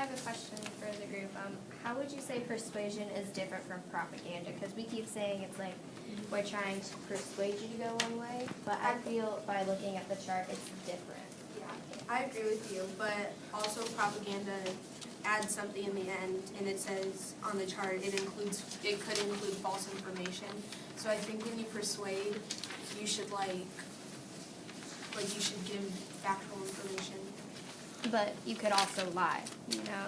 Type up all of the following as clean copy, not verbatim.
have a question for the group. How would you say persuasion is different from propaganda? Because we keep saying it's like we're trying to persuade you to go one way, but I feel by looking at the chart it's different. Yeah, I agree with you, but also propaganda adds something in the end, and it says on the chart it could include false information. So I think when you persuade, you should you should give factual information. But you could also lie,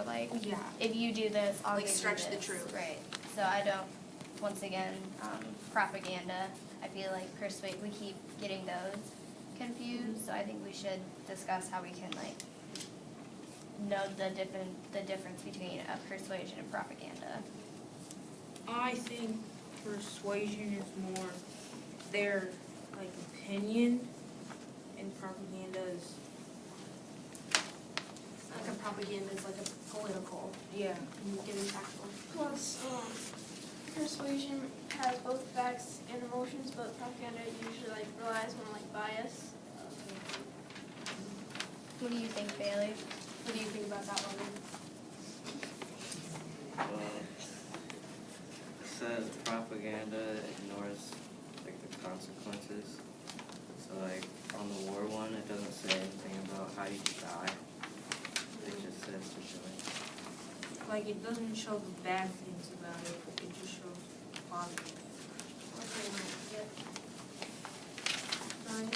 like Yeah. if you do this, I'll give you stretch the this. truth. Right. So I don't. Once again, propaganda. I feel like we keep getting those confused. So I think we should discuss how we can know the difference between a persuasion and propaganda. I think persuasion is more their opinion, and propaganda is Like a propaganda is like a political, yeah. giving factual. Plus, persuasion has both facts and emotions, but propaganda usually relies on bias. What do you think, Bailey? What do you think about that one? Well, it says propaganda ignores the consequences. So on the war one, it doesn't say anything about how you die. It just says to do it. It doesn't show the bad things about it, it just shows positive. Okay, yep. Ryan?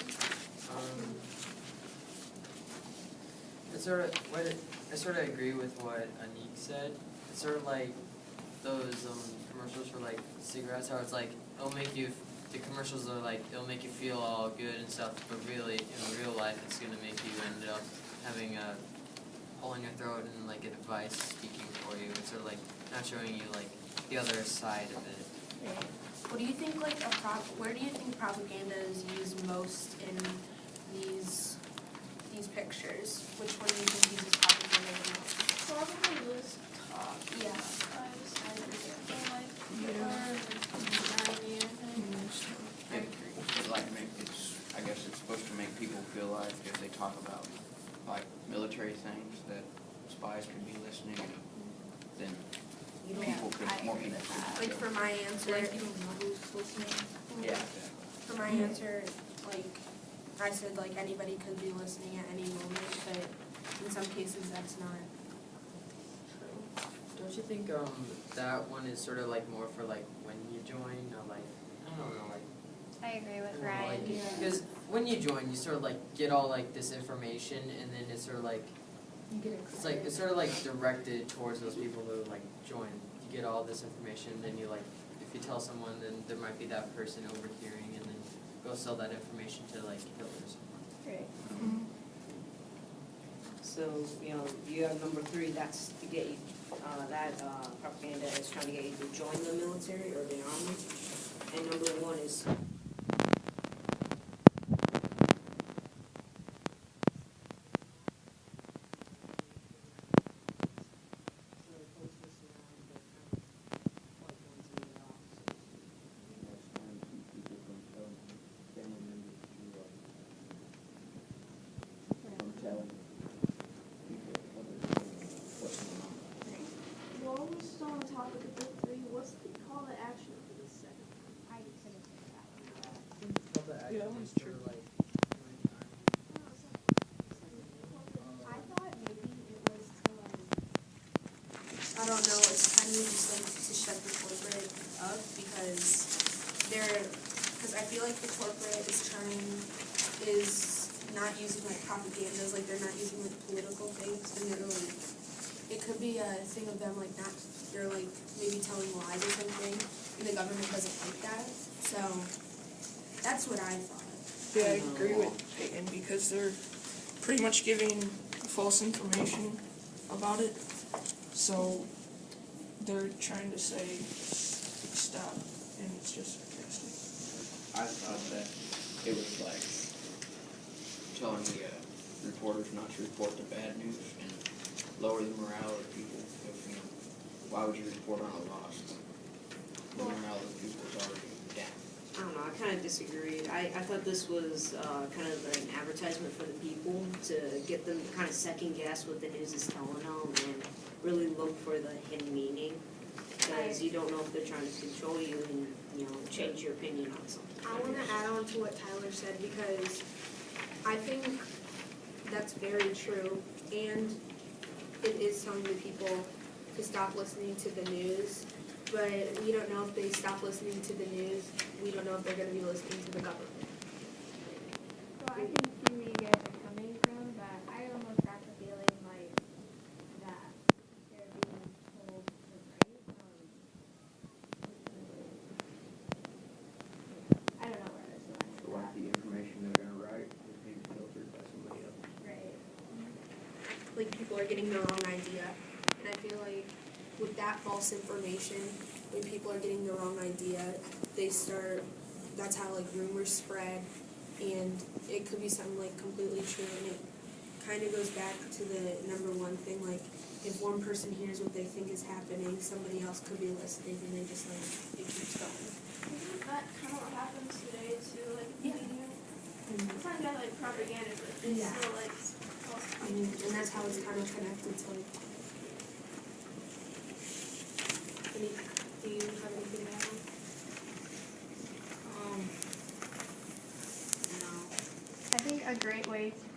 I sort of agree with what Anik said. It's sort of like those commercials for cigarettes, how it's it'll make you. The commercials are it'll make you feel all good and stuff, but really in real life it's gonna make you end up having a hole in your throat and a device speaking for you. It's sort of not showing you the other side of it. Right. What do you think where do you think propaganda is used most in these pictures? Which one do you think uses propaganda the most? Probably was top. Yeah. I was I guess it's supposed to make people feel like if they talk about military things that spies could be listening, then more people could. For my answer, Yeah. for my answer, I said anybody could be listening at any moment, but in some cases that's not true. Don't you think that one is sort of more for when you join, or I don't know, I agree with I don't know, Ryan. because when you join, you sort of get all this information, and then it's sort of You get excited. it's sort of directed towards those people who join. You get all this information, then you if you tell someone, then there might be that person overhearing, and then go sell that information to Hitler or someone. Right. So, you have number 3, that's to get you, propaganda is trying to get you to join the military or the army. And number 1 is While we're still on the topic of book 3, what's the call to action for this second? I couldn't think of that one. I thought maybe it was to I don't know, it's kind of just to shut the corporate up because I feel like the corporate is not using propagandas, they're not using political things, and they're it could be a thing of them they're maybe telling lies or something, and the government doesn't like that, so that's what I thought. Yeah, I agree with Peyton because they're pretty much giving false information about it. So they're trying to say stop, and it's just sarcastic. I thought that it was telling the reporters not to report the bad news and lower the morale of people. Why would you report on a loss? The morale of the people is already down. I don't know, I kind of disagreed. I thought this was kind of an advertisement for the people to get them to kind of second guess what the news is telling them and really look for the hidden meaning, because you don't know if they're trying to control you and, change your opinion on something. I wanna add on to what Tyler said, because I think that's very true, and it is telling the people to stop listening to the news, but we don't know if they stop listening to the news, we don't know if they're gonna be listening to the government. Well, I can see where you guys are coming from, but I almost got the feeling like that they're being told to write. I don't know where this is. So like the information they're gonna write is being filtered by somebody else. Right. Like, people are getting the wrong idea, and I feel like with that false information, when people are getting the wrong idea, that's how like rumors spread, and it could be something like completely true, and it kind of goes back to the number one thing, like, if one person hears what they think is happening, somebody else could be listening, and they just like, it keeps going. Isn't that kind of what happens today too, like, Yeah. media? It's not that like propaganda, but it's Yeah. still like false. And that's how it's kind of connected to like. Do you have anything to add? I think a great way to